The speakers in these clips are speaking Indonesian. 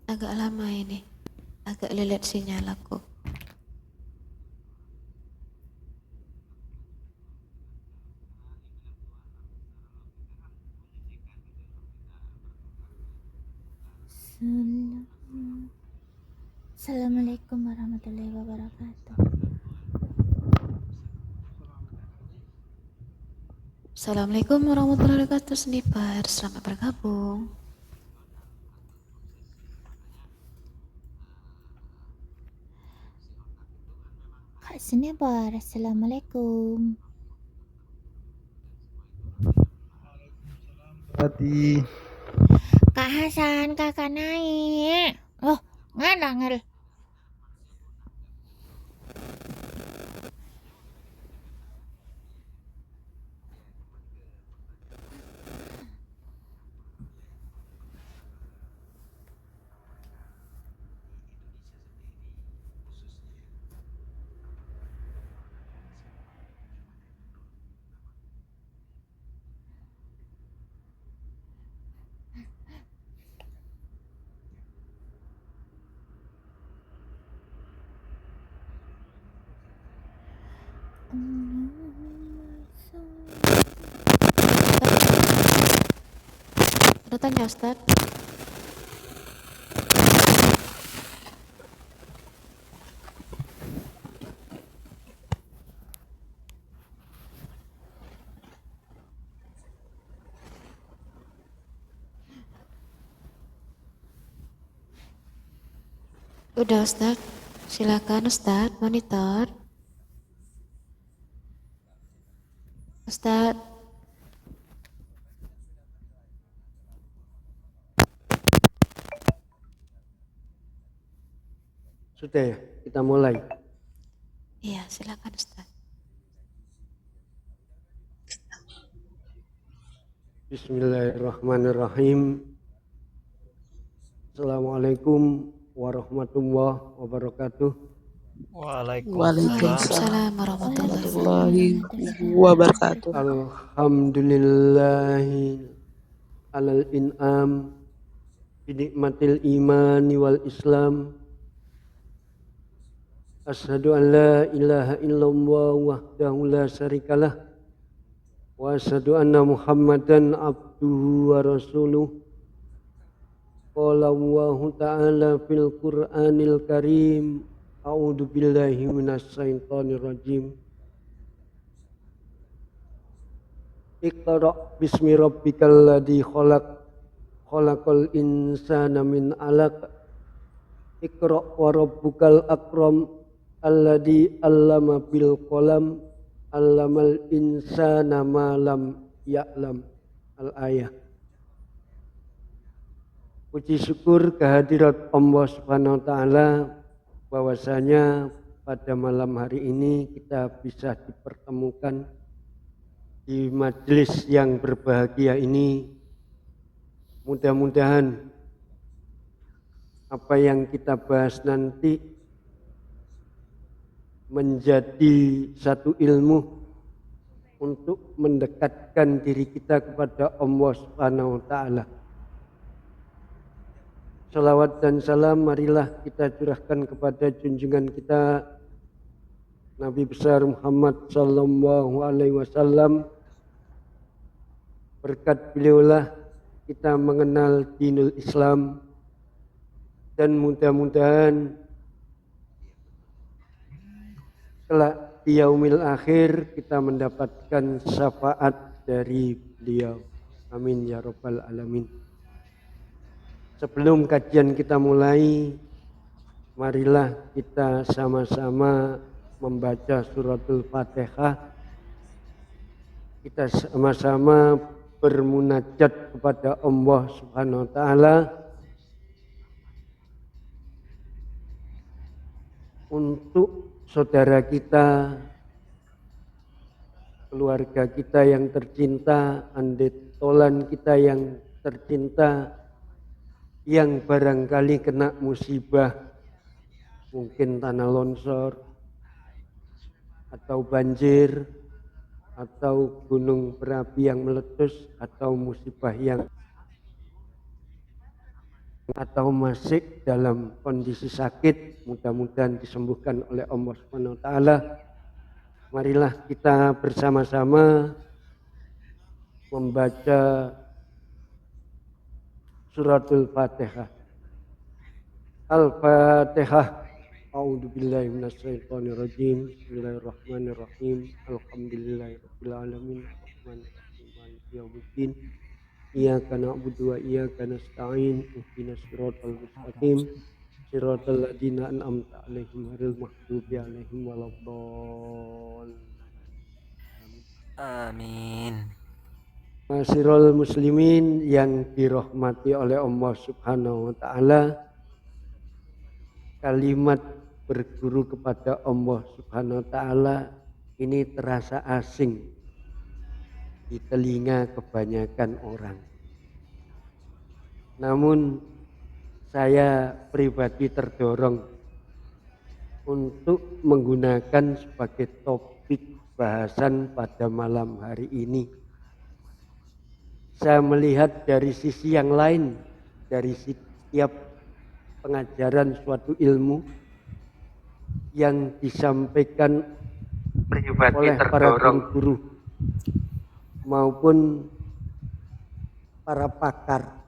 Agak lama ini, agak lelet sinyal aku. Assalamualaikum warahmatullahi wabarakatuh. Assalamualaikum warahmatullahi wabarakatuh, Sniper. Selamat bergabung. Kak Sniper, assalamualaikum. Tadi Kak Hasan, kakak naik. Oh, ngel. Ada tanya, Ustaz? Udah, Ustaz. Silakan, Ustaz. Monitor. Ustaz. sudah ya, kita mulai. Iya, silakan, Ustaz. Bismillahirrahmanirrahim. Assalamualaikum warahmatullahi wabarakatuh. Waalaikumsalam warahmatullahi wabarakatuh. Alhamdulillahi alal in'am binikmatil imani wal islam. Asyhadu an la ilaha illallah wahdahu la syarikalah wa asyhadu anna Muhammadan abduhu wa rasuluh. Qala Allahu ta'ala fil Qur'anil Karim. A'udzu billahi minasy syaithanir rajim. Iqra bismi rabbikal ladzi khalaq. Khalaqal insana min 'alaq. Iqra wa rabbukal akram alladzi 'allama bil qalam. 'Allamal insana ma lam ya'lam. Al-ayah. Puji syukur kehadirat Allah Subhanahu wa taala bahwasanya pada malam hari ini kita bisa dipertemukan di majelis yang berbahagia ini. Mudah-mudahan apa yang kita bahas nanti menjadi satu ilmu untuk mendekatkan diri kita kepada Allah Subhanahu wa taala. Salawat dan salam marilah kita curahkan kepada junjungan kita Nabi besar Muhammad sallallahu alaihi wasallam. Berkat beliaulah kita mengenal dinul Islam, dan mudah-mudahan kelak di yaumil akhir kita mendapatkan syafaat dari beliau. Amin ya rabbal alamin. Sebelum kajian kita mulai, marilah kita sama-sama membaca suratul Fatihah. Kita sama-sama bermunajat kepada Allah Subhanahu wa taala untuk saudara kita, keluarga kita yang tercinta, andetolan kita yang tercinta, yang barangkali kena musibah, mungkin tanah longsor, atau banjir, atau gunung berapi yang meletus, atau musibah yang atau masih dalam kondisi sakit, mudah-mudahan disembuhkan oleh Allah Subhanahu wa taala. Marilah kita bersama-sama membaca suratul Fatihah. Al-Fatihah. A'udzubillahi minasyaitonirrajim. Bismillahirrahmanirrahim. Alhamdulillahirabbil alamin. Arrahmanirrahim. Maliki yaumiddin. Iyyaka na'budu wa iyyaka nasta'in. Ihdinas siratal mustaqim. Siratal ladzina an'amta 'alaihim ghairil maghdubi 'alaihim waladdallin. Amin. Masirul muslimin yang dirahmati oleh Allah Subhanahu wa taala. Kalimat berguru kepada Allah Subhanahu wa taala ini terasa asing di telinga kebanyakan orang. Namun saya pribadi terdorong untuk menggunakan sebagai topik bahasan pada malam hari ini. Saya melihat dari sisi yang lain, dari setiap pengajaran suatu ilmu yang disampaikan oleh para guru maupun para pakar.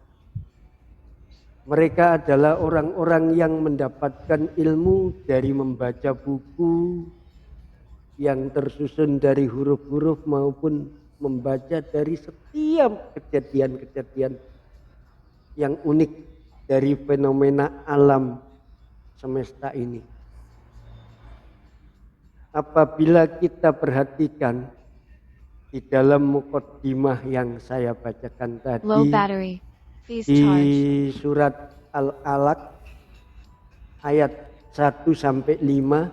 Mereka adalah orang-orang yang mendapatkan ilmu dari membaca buku yang tersusun dari huruf-huruf maupun membaca dari setiap kejadian-kejadian yang unik dari fenomena alam semesta ini. Apabila kita perhatikan di dalam muqaddimah yang saya bacakan Low tadi battery. Please di charge. surat Al-Alaq ayat 1 sampai 5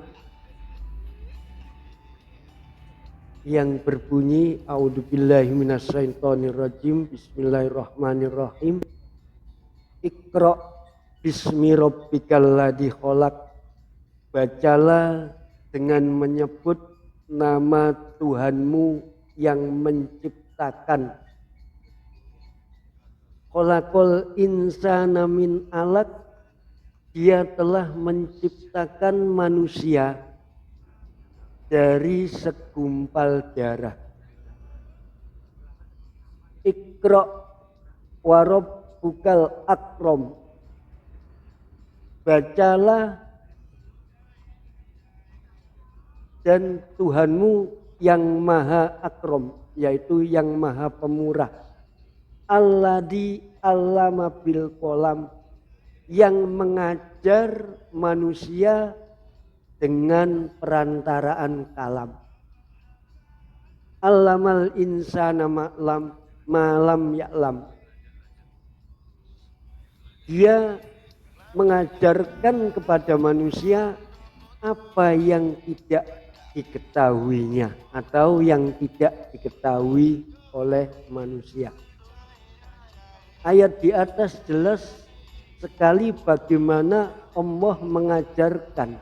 yang berbunyi a'udzubillahi minasyaitonirrajim bismillahirrahmanirrahim. Iqra bismi rabbikal ladzi khalaq. Bacalah dengan menyebut nama Tuhanmu yang menciptakan. Khalaqal insana min 'alaq. Dia telah menciptakan manusia dari segumpal darah. Iqra wa rabbukal akram. Bacalah dan Tuhanmu yang maha akram, yaitu yang maha pemurah. Alladzi 'allama bil qalam, yang mengajar manusia dengan perantaraan kalam. Allamal insana malam ya'lam. Dia mengajarkan kepada manusia apa yang tidak diketahuinya atau yang tidak diketahui oleh manusia. Ayat di atas jelas sekali bagaimana Allah mengajarkan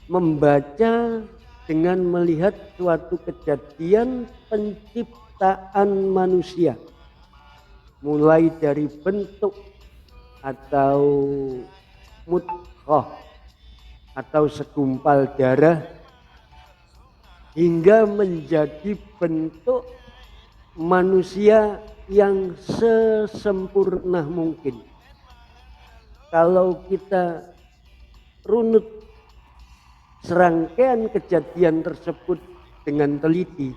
membaca dengan melihat suatu kejadian penciptaan manusia, mulai dari bentuk atau mudghah atau segumpal darah hingga menjadi bentuk manusia yang sesempurna mungkin. Kalau kita runut serangkaian kejadian tersebut dengan teliti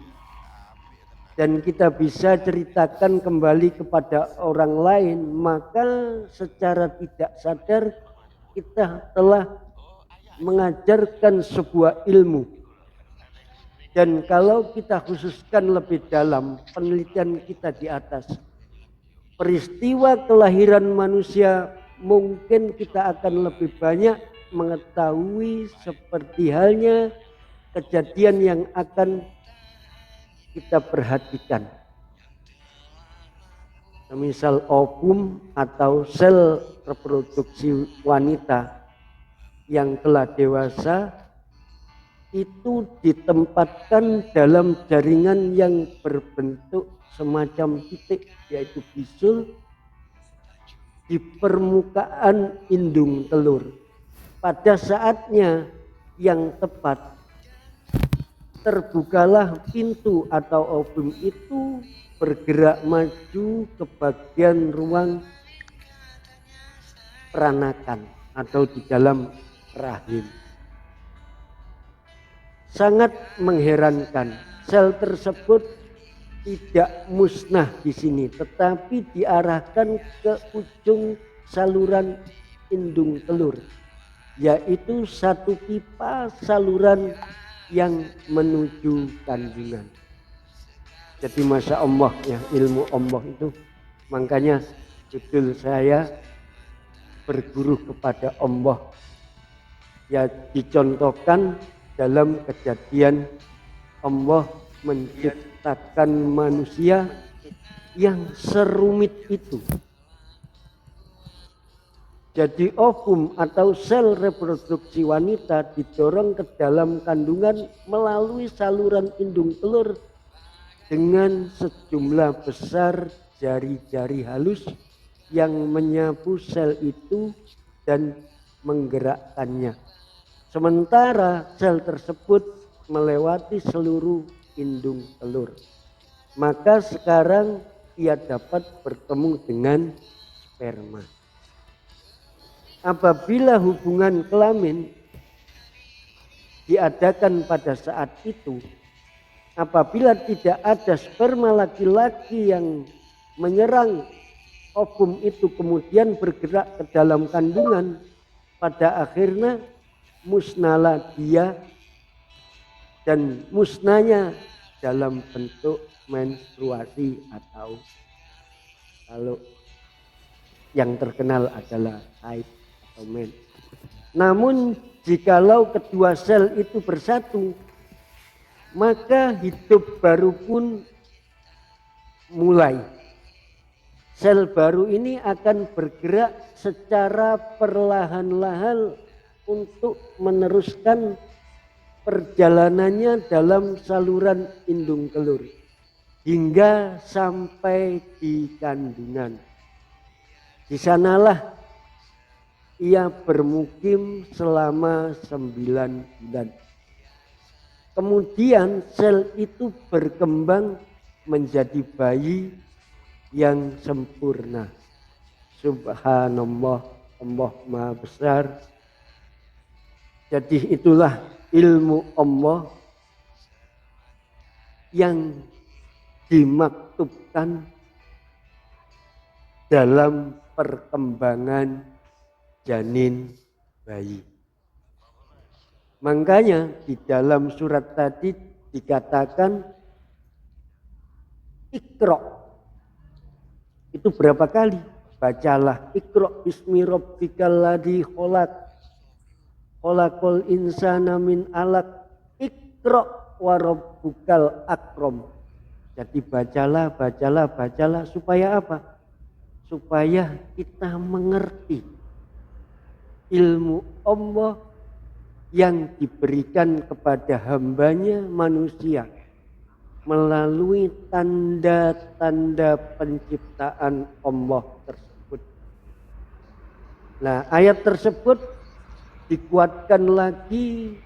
dan kita bisa ceritakan kembali kepada orang lain, maka secara tidak sadar kita telah mengajarkan sebuah ilmu. Dan kalau kita khususkan lebih dalam penelitian kita di atas, peristiwa kelahiran manusia mungkin kita akan lebih banyak mengetahui seperti halnya kejadian yang akan kita perhatikan. Misal ovum atau sel reproduksi wanita yang telah dewasa itu ditempatkan dalam jaringan yang berbentuk semacam titik, yaitu bisul, di permukaan indung telur. Pada saatnya yang tepat terbukalah pintu atau ovum itu bergerak maju ke bagian ruang peranakan atau di dalam rahim. Sangat mengherankan, sel tersebut tidak musnah di sini, tetapi diarahkan ke ujung saluran indung telur, yaitu satu pipa saluran yang menuju kandungan. Jadi masya Allah ya, ilmu Allah itu, makanya judul saya berguru kepada Allah ya, dicontohkan dalam kejadian Allah menciptakan manusia yang serumit itu. Jadi ovum atau sel reproduksi wanita didorong ke dalam kandungan melalui saluran indung telur dengan sejumlah besar jari-jari halus yang menyapu sel itu dan menggerakkannya. Sementara sel tersebut melewati seluruh indung telur, maka sekarang ia dapat bertemu dengan sperma. Apabila hubungan kelamin diadakan pada saat itu, apabila tidak ada sperma laki-laki yang menyerang ovum itu kemudian bergerak ke dalam kandungan, pada akhirnya musnahlah dia, dan musnahnya dalam bentuk menstruasi atau kalau yang terkenal adalah haid atau men. Namun jikalau kedua sel itu bersatu, maka hidup baru pun mulai. Sel baru ini akan bergerak secara perlahan-lahan untuk meneruskan perjalanannya dalam saluran indung telur hingga sampai di kandungan. Di sanalah ia bermukim selama 9 bulan. Kemudian sel itu berkembang menjadi bayi yang sempurna. Subhanallah, Allah Maha Besar. Jadi itulah ilmu Allah yang dimaktubkan dalam perkembangan janin bayi. Makanya di dalam surat tadi dikatakan Iqra. Itu berapa kali? Bacalah Iqra bismi rabbikal ladzi khalaq. Khalaqal insana min alaq. Iqra wa rabbukal akram. Jadi bacalah supaya apa? Supaya kita mengerti ilmu Allah yang diberikan kepada hambanya manusia melalui tanda-tanda penciptaan Allah tersebut. Nah, ayat tersebut dikuatkan lagi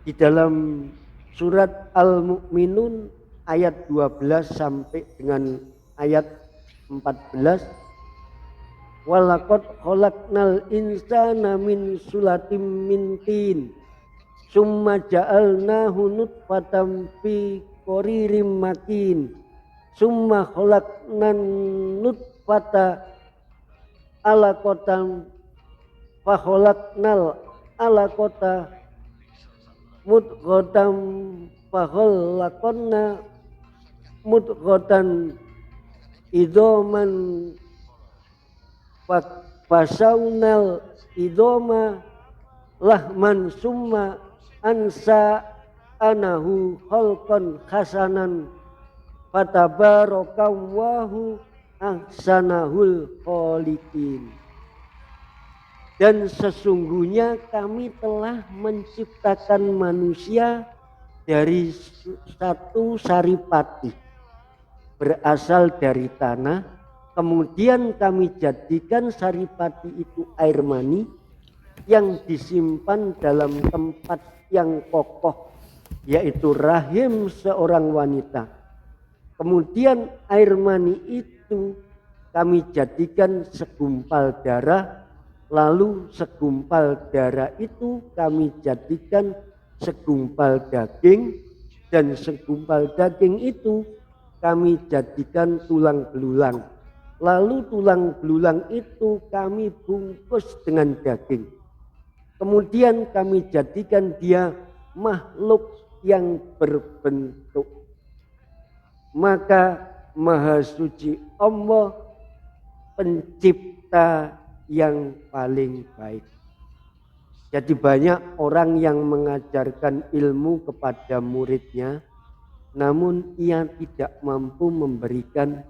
di dalam surat Al-Mu'minun ayat 12 sampai dengan ayat 14. Walaqad khalaqnal insana min sulatim min tin summa ja'alnahu nutfatan fi qaririm makin summa khalaqnan nutfata alaqatan fa khalaqnal alaqata mudghatan fa khalaqna mudghatan idoman fasaunal idoma lahman summa ansa anahu khalqan hasanan fatabarakallahu ahsanahul khaliqin. Dan sesungguhnya kami telah menciptakan manusia dari satu saripati berasal dari tanah, Kemudian kami jadikan saripati itu air mani yang disimpan dalam tempat yang kokoh, yaitu rahim seorang wanita. Kemudian air mani itu kami jadikan segumpal darah, lalu segumpal darah itu kami jadikan segumpal daging, dan segumpal daging itu kami jadikan tulang belulang. Lalu tulang belulang itu kami bungkus dengan daging. Kemudian kami jadikan dia makhluk yang berbentuk. Maka Maha Suci Allah pencipta yang paling baik. Jadi banyak orang yang mengajarkan ilmu kepada muridnya, namun ia tidak mampu memberikan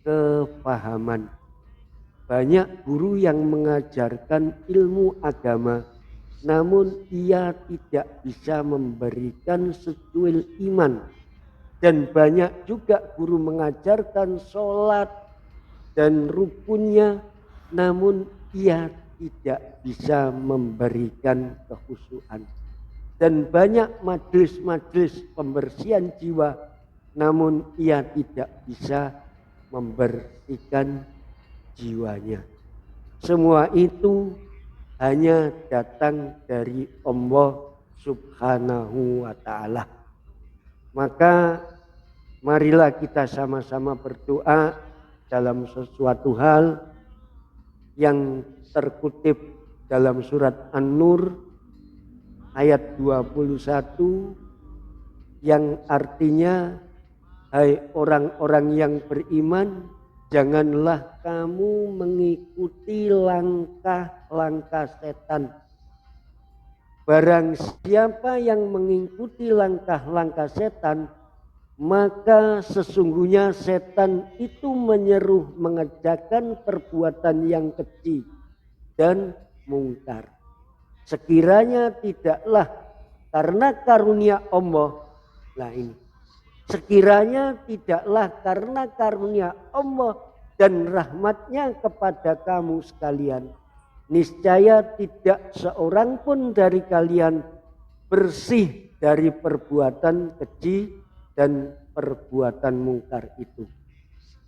kefahaman. Banyak guru yang mengajarkan ilmu agama, namun ia tidak bisa memberikan secuil iman. Dan banyak juga guru mengajarkan sholat dan rukunnya, namun ia tidak bisa memberikan kekhusyuan. Dan banyak majelis-majelis pembersihan jiwa, namun ia tidak bisa membersihkan jiwanya. Semua itu hanya datang dari Allah Subhanahu wa ta'ala. Maka marilah kita sama-sama berdoa dalam sesuatu hal yang terkutip dalam surat An-Nur ayat 21 yang artinya, hai orang-orang yang beriman, janganlah kamu mengikuti langkah-langkah setan. Barang siapa yang mengikuti langkah-langkah setan, maka sesungguhnya setan itu menyeru mengerjakan perbuatan yang keji dan mungkar. Sekiranya tidaklah karena karunia Allah, sekiranya tidaklah karena karunia Allah dan rahmatnya kepada kamu sekalian, niscaya tidak seorang pun dari kalian bersih dari perbuatan keji dan perbuatan mungkar itu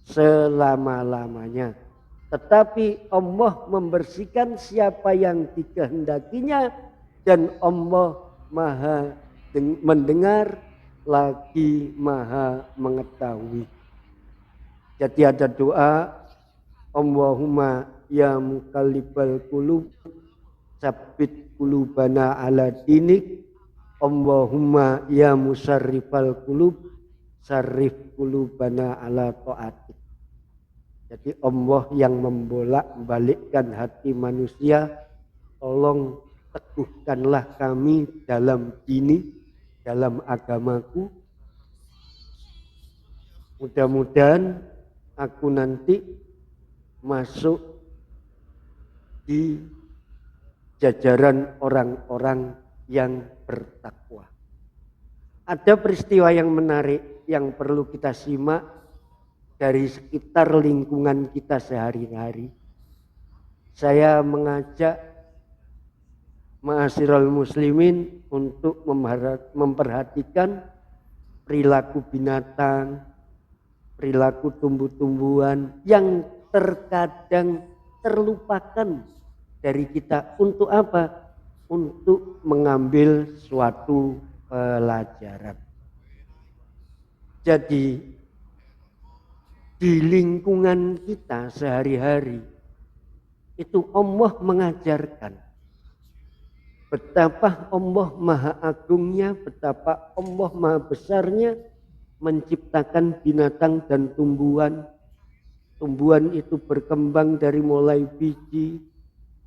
selama-lamanya. Tetapi Allah membersihkan siapa yang dikehendakinya, dan Allah Maha mendengar lagi Maha mengetahui. Jadi ada doa, Allahumma ya muqallibal qulub tsabbit qulubana ala dinik, Allahumma ya musarrifal qulub sarrif qulubana ala taatik. Jadi Allah yang membolak-balikkan hati manusia, tolong teguhkanlah kami dalam dini, dalam agamaku. Mudah-mudahan aku nanti masuk di jajaran orang-orang yang bertakwa. Ada peristiwa yang menarik yang perlu kita simak dari sekitar lingkungan kita sehari-hari. Saya mengajak ma'asyiral muslimin untuk memperhatikan perilaku binatang, perilaku tumbuh-tumbuhan yang terkadang terlupakan dari kita. Untuk apa? Untuk mengambil suatu pelajaran. Jadi di lingkungan kita sehari-hari itu Allah mengajarkan betapa Allah Maha Agungnya, betapa Allah Maha Besarnya menciptakan binatang dan tumbuhan. Tumbuhan itu berkembang dari mulai biji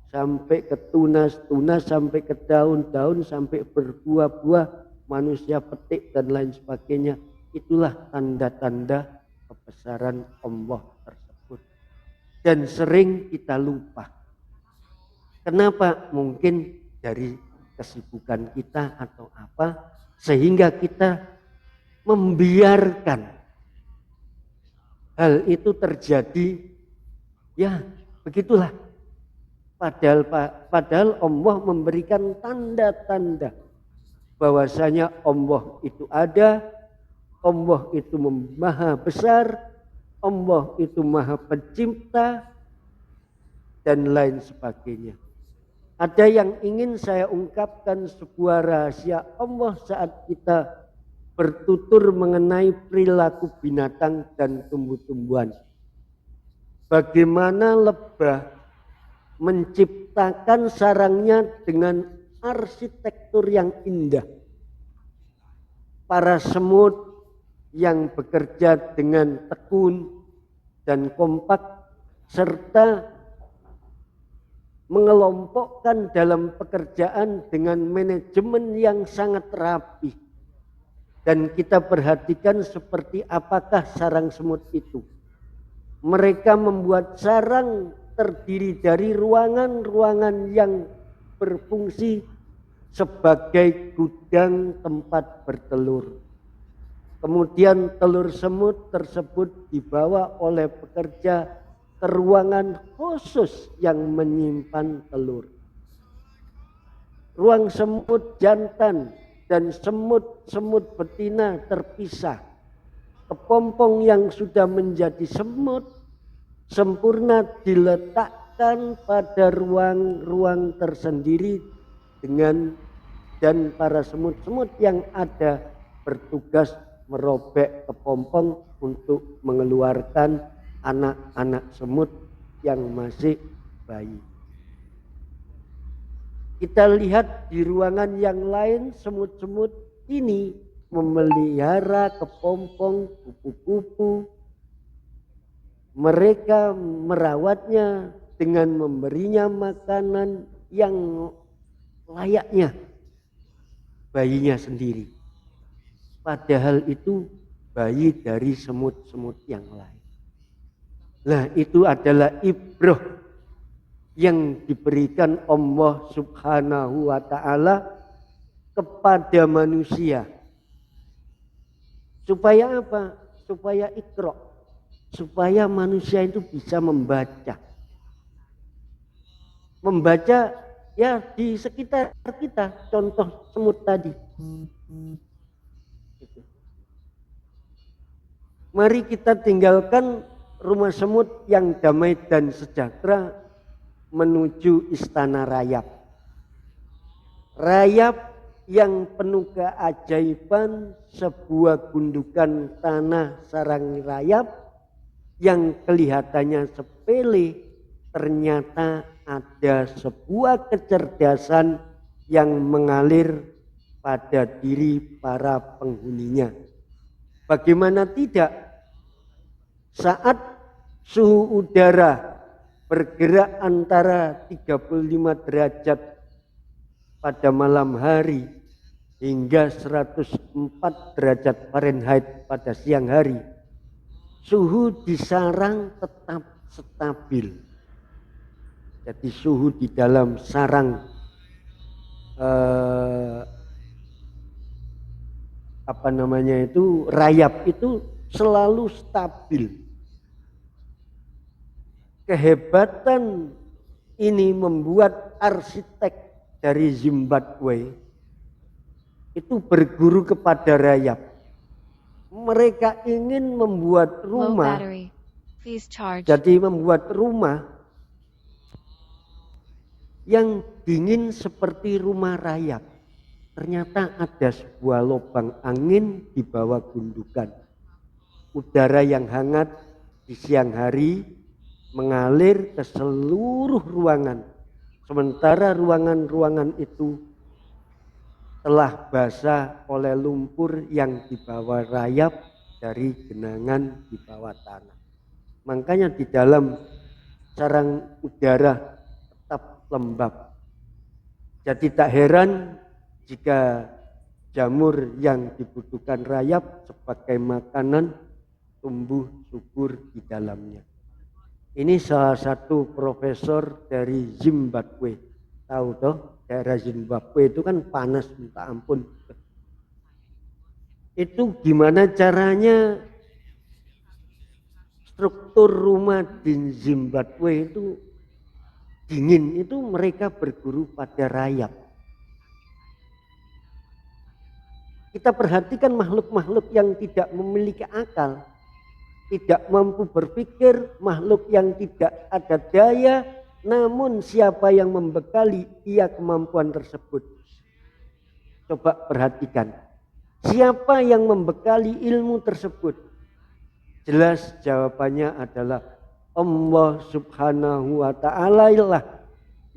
sampai ke tunas, tunas sampai ke daun, daun sampai berbuah-buah, manusia petik dan lain sebagainya. Itulah tanda-tanda kebesaran Allah tersebut. Dan sering kita lupa. Kenapa? Mungkin dari kesibukan kita atau apa, sehingga kita membiarkan hal itu terjadi, ya begitulah. Padahal Allah memberikan tanda-tanda bahwasanya Allah itu ada, Allah itu maha besar, Allah itu maha pencipta, dan lain sebagainya. Ada yang ingin saya ungkapkan, sebuah rahasia Allah saat kita bertutur mengenai perilaku binatang dan tumbuh-tumbuhan. Bagaimana lebah menciptakan sarangnya dengan arsitektur yang indah. Para semut yang bekerja dengan tekun dan kompak serta mengelompokkan dalam pekerjaan dengan manajemen yang sangat rapi. Dan kita perhatikan seperti apakah sarang semut itu. Mereka membuat sarang terdiri dari ruangan-ruangan yang berfungsi sebagai gudang tempat bertelur. Kemudian telur semut tersebut dibawa oleh pekerja ke ruangan khusus yang menyimpan telur. Ruang semut jantan dan semut-semut betina terpisah. Kepompong yang sudah menjadi semut sempurna diletakkan pada ruang-ruang tersendiri dan para semut-semut yang ada bertugas merobek kepompong untuk mengeluarkan anak-anak semut yang masih bayi. Kita lihat di ruangan yang lain, semut-semut ini memelihara kepompong, kupu-kupu. Mereka merawatnya dengan memberinya makanan yang layaknya bayinya sendiri. Padahal itu bayi dari semut-semut yang lain. Nah, itu adalah ibrah yang diberikan Allah Subhanahu wa ta'ala kepada manusia. Supaya apa? Supaya ikra. Supaya manusia itu bisa membaca. Membaca ya di sekitar kita, contoh semut tadi. Mari kita tinggalkan rumah semut yang damai dan sejahtera menuju istana rayap. Rayap yang penuh keajaiban, sebuah gundukan tanah sarang rayap yang kelihatannya sepele, ternyata ada sebuah kecerdasan yang mengalir pada diri para penghuninya. Bagaimana tidak? Saat suhu udara bergerak antara 35 derajat pada malam hari hingga 104 derajat Fahrenheit pada siang hari, suhu di sarang tetap stabil. Jadi suhu di dalam sarang rayap itu selalu stabil. Kehebatan ini membuat arsitek dari Zimbabwe itu berguru kepada rayap. Mereka ingin membuat rumah, jadi membuat rumah yang dingin seperti rumah rayap. Ternyata ada sebuah lubang angin di bawah gundukan. Udara yang hangat di siang hari mengalir ke seluruh ruangan. Sementara ruangan-ruangan itu telah basah oleh lumpur yang dibawa rayap dari genangan di bawah tanah. Makanya di dalam sarang udara tetap lembab. Jadi tak heran jika jamur yang dibutuhkan rayap sebagai makanan tumbuh subur di dalamnya. Ini salah satu profesor dari Zimbabwe. Tahu toh, daerah Zimbabwe itu kan panas minta ampun. Itu gimana caranya struktur rumah di Zimbabwe itu dingin, itu mereka berguru pada rayap. Kita perhatikan makhluk-makhluk yang tidak memiliki akal, tidak mampu berpikir, makhluk yang tidak ada daya, namun siapa yang membekali ia kemampuan tersebut? Coba perhatikan, siapa yang membekali ilmu tersebut? Jelas jawabannya adalah Allah Subhanahu wa ta'ala lah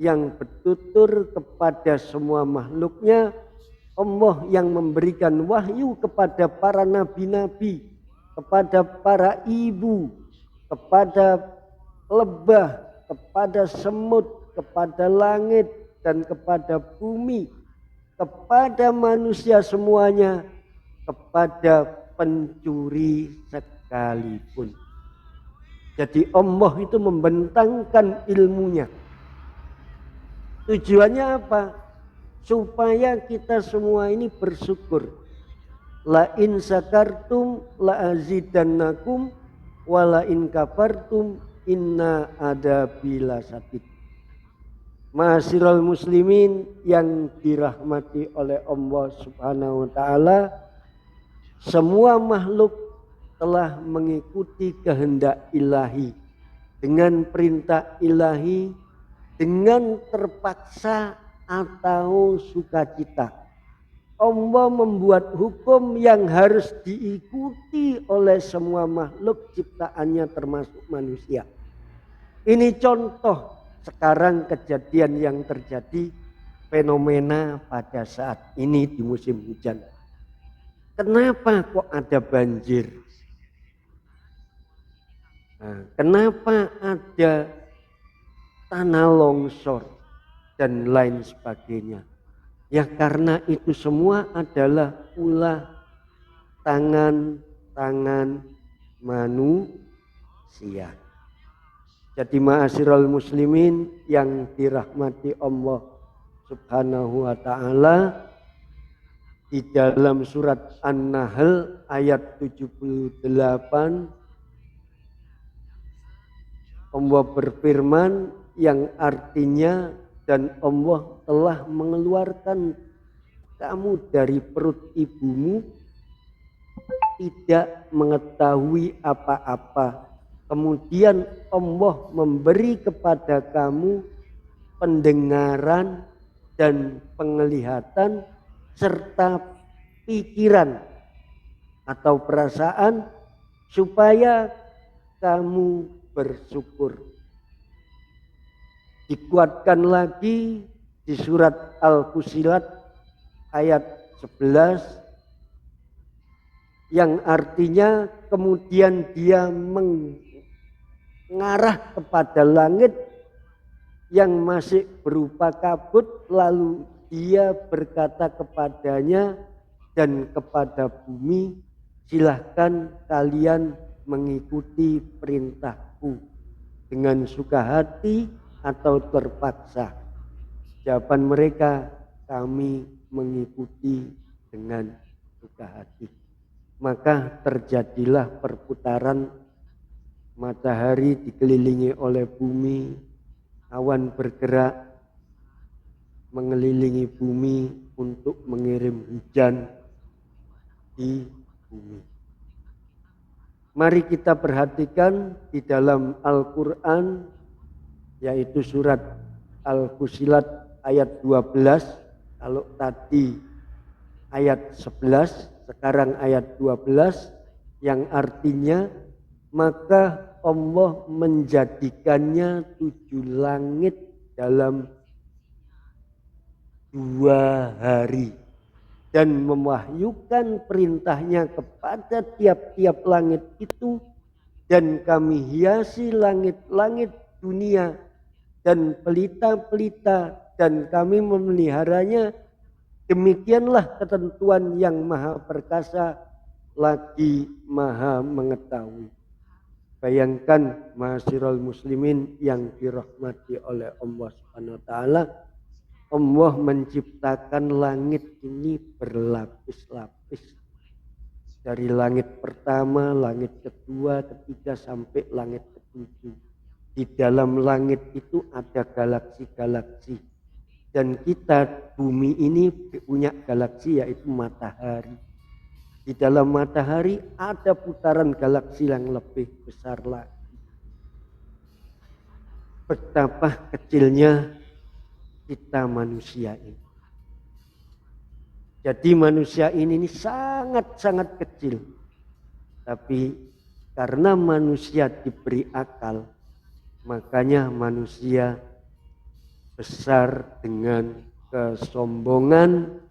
yang bertutur kepada semua makhluknya. Allah yang memberikan wahyu kepada para nabi-nabi, kepada para ibu, kepada lebah, kepada semut, kepada langit, dan kepada bumi, kepada manusia semuanya, kepada pencuri sekalipun. Jadi Allah itu membentangkan ilmunya. Tujuannya apa? Supaya kita semua ini bersyukur. La in sakartum la azidannakum wa la in kafartum inna adabi lasadid. Ma'asyiral muslimin yang dirahmati oleh Allah Subhanahu wa taala, semua makhluk telah mengikuti kehendak ilahi dengan perintah ilahi, dengan terpaksa atau sukacita. Allah membuat hukum yang harus diikuti oleh semua makhluk ciptaannya termasuk manusia. Ini contoh sekarang kejadian yang terjadi, fenomena pada saat ini di musim hujan. Kenapa kok ada banjir? Nah, kenapa ada tanah longsor dan lain sebagainya? Ya karena itu semua adalah ulah tangan-tangan manusia. Jadi ma'asyiral muslimin yang dirahmati Allah Subhanahu wa ta'ala, di dalam surat An-Nahl ayat 78 Allah berfirman yang artinya, dan Allah telah mengeluarkan kamu dari perut ibumu tidak mengetahui apa-apa. Kemudian Allah memberi kepada kamu pendengaran dan penglihatan serta pikiran atau perasaan supaya kamu bersyukur. Dikuatkan lagi di surat Al-Fussilat ayat 11 yang artinya kemudian dia mengarah kepada langit yang masih berupa kabut, lalu dia berkata kepadanya dan kepada bumi, silahkan kalian mengikuti perintahku dengan suka hati atau terpaksa. Jawaban mereka, kami mengikuti dengan suka hati. Maka terjadilah perputaran matahari dikelilingi oleh bumi, awan bergerak mengelilingi bumi untuk mengirim hujan di bumi. Mari kita perhatikan di dalam Al-Quran, yaitu surat Al-Fussilat ayat 12. Kalau tadi ayat 11, sekarang ayat 12, yang artinya maka Allah menjadikannya 7 langit dalam 2 hari dan mewahyukan perintahnya kepada tiap-tiap langit itu, dan kami hiasi langit-langit dunia dan pelita-pelita dan kami memeliharanya. Demikianlah ketentuan yang maha perkasa lagi maha mengetahui. Bayangkan ma'asyiral muslimin yang dirahmati oleh Allah Subhanahu wa taala, Allah menciptakan langit ini berlapis-lapis Dari langit pertama, langit kedua, ketiga sampai langit ketujuh. Di dalam langit itu ada galaksi-galaksi. Dan kita bumi ini punya galaksi yaitu matahari. Di dalam matahari ada putaran galaksi yang lebih besar lagi. Betapa kecilnya kita manusia ini. Jadi manusia ini sangat-sangat kecil. Tapi karena manusia diberi akal, makanya manusia besar dengan kesombongan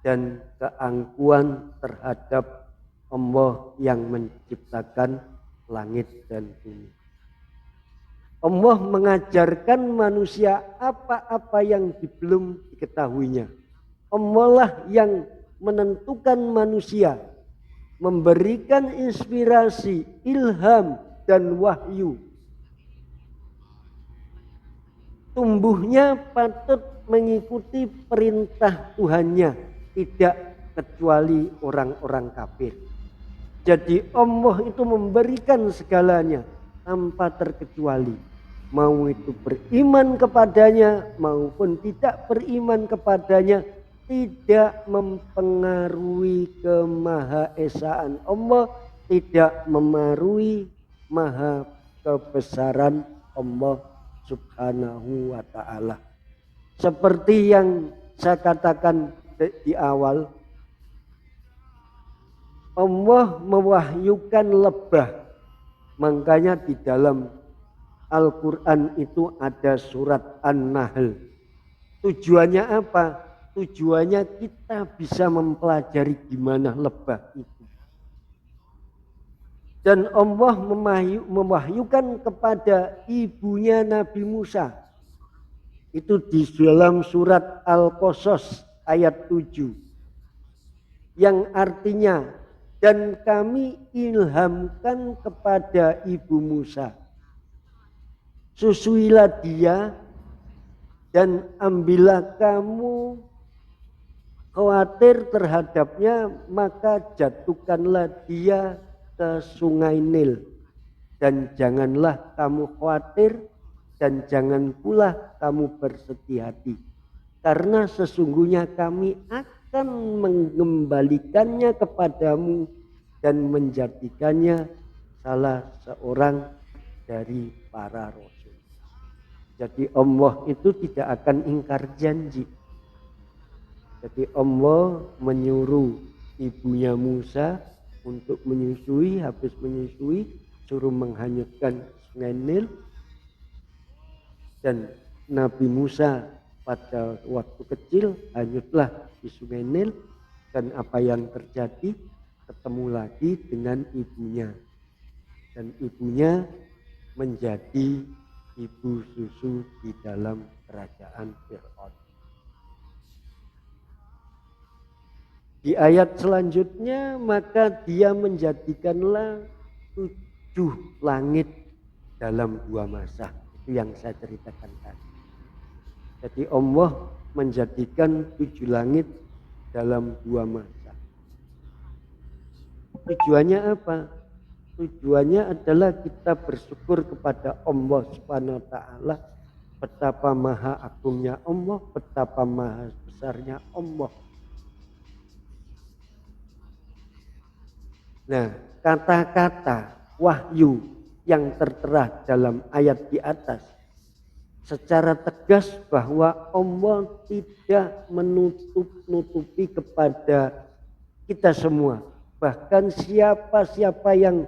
dan keangkuhan terhadap Allah yang menciptakan langit dan bumi. Allah mengajarkan manusia apa-apa yang belum diketahuinya. Allah lah yang menentukan manusia, memberikan inspirasi, ilham dan wahyu. Tumbuhnya patut mengikuti perintah Tuhannya, tidak kecuali orang-orang kafir. Jadi Allah itu memberikan segalanya tanpa terkecuali. Mau itu beriman kepadanya maupun tidak beriman kepadanya, tidak mempengaruhi kemahaesaan Allah, tidak memengaruhi maha kebesaran Allah Subhanahu wa ta'ala. Seperti yang saya katakan di awal, Allah mewahyukan lebah. Makanya di dalam Al-Quran itu ada surat An-Nahl. Tujuannya apa? Tujuannya kita bisa mempelajari gimana lebah itu. Dan Allah mewahyukan kepada ibunya Nabi Musa. Itu di dalam surat Al-Qasas ayat 7. Yang artinya, dan kami ilhamkan kepada ibu Musa. Susuilah dia dan ambillah kamu khawatir terhadapnya, maka jatuhkanlah dia ke sungai Nil. Dan janganlah kamu khawatir dan jangan pula kamu bersedih hati. Karena sesungguhnya kami akan mengembalikannya kepadamu dan menjadikannya salah seorang dari para rasul. Jadi Allah itu tidak akan ingkar janji. Jadi Allah menyuruh ibunya Musa untuk menyusui, habis menyusui suruh menghanyutkan sungai Nil. Dan Nabi Musa pada waktu kecil hanyutlah di sungai Nil. Dan apa yang terjadi? Ketemu lagi dengan ibunya. Dan ibunya menjadi ibu susu di dalam kerajaan Fir'aun. Di ayat selanjutnya, maka dia menjadikanlah 7 langit dalam 2 masa. Itu yang saya ceritakan tadi. Jadi Allah menjadikan 7 langit dalam 2 masa. Tujuannya apa? Tujuannya adalah kita bersyukur kepada Allah Subhanahu wa ta'ala. Betapa maha agungnya Allah, betapa maha besarnya Allah. Nah, kata-kata wahyu yang tertera dalam ayat di atas secara tegas bahwa Allah tidak menutup-nutupi kepada kita semua. Bahkan siapa-siapa yang